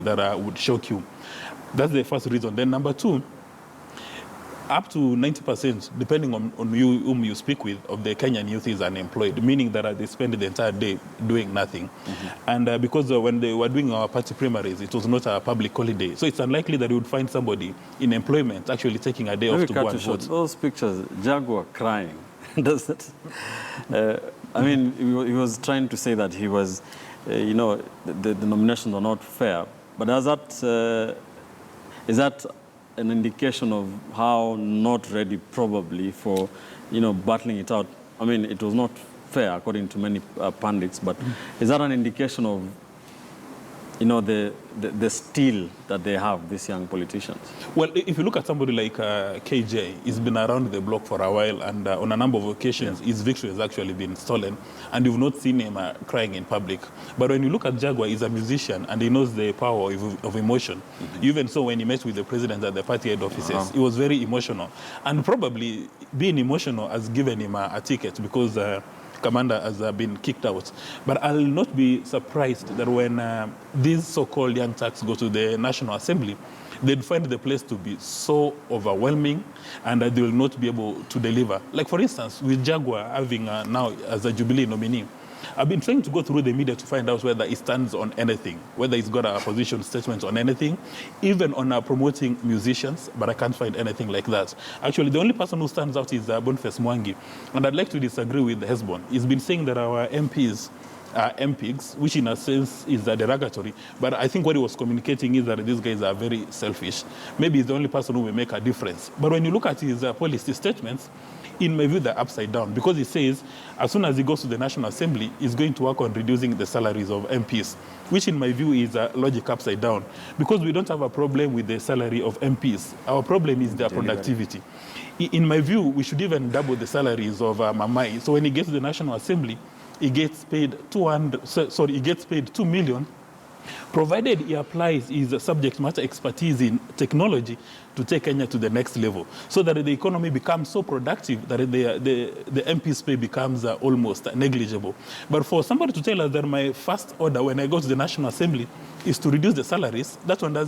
that would shock you. That's the first reason. Then number two, up to 90%, depending on whom you speak with, of the Kenyan youth is unemployed, meaning that they spend the entire day doing nothing. And because when they were doing our party primaries, it was not a public holiday. So it's unlikely that you would find somebody in employment actually taking a day off to go and vote. Those pictures, Jaguar crying, does that? I mean, he was trying to say that he was, you know, the nominations are not fair. But is that an indication of how not ready probably for, you know, battling it out? I mean, it was not fair according to many pundits, but is that an indication of, you know, the steel that they have, these young politicians? Well, if you look at somebody like KJ, he's been around the block for a while, and on a number of occasions, his victory has actually been stolen, and you've not seen him crying in public. But when you look at Jaguar, he's a musician, and he knows the power of emotion. You even saw when he met with the president at the party head offices, he was very emotional. And probably being emotional has given him a ticket, because Commander has been kicked out. But I'll not be surprised that when these so-called young turks go to the National Assembly, they'd find the place to be so overwhelming, and that they will not be able to deliver. Like, for instance, with Jaguar having now as a Jubilee nominee, I've been trying to go through the media to find out whether he stands on anything, whether he's got a position statement on anything, even on promoting musicians, but I can't find anything like that. Actually, the only person who stands out is Boniface Mwangi, and I'd like to disagree with Hesbon. He's been saying that our MPs are MPs, which in a sense is derogatory, but I think what he was communicating is that these guys are very selfish. Maybe he's the only person who will make a difference. But when you look at his policy statements, in my view, they're upside down, because he says as soon as he goes to the National Assembly, he's going to work on reducing the salaries of MPs, which in my view is a logic upside down, because we don't have a problem with the salary of MPs. Our problem is their productivity. In my view, we should even double the salaries of Mamai. So when he gets to the National Assembly, he gets paid 2 million, provided he applies his subject matter expertise in technology to take Kenya to the next level, so that the economy becomes so productive that the MP's pay becomes almost negligible. But for somebody to tell us that my first order when I go to the National Assembly is to reduce the salaries, that one doesn't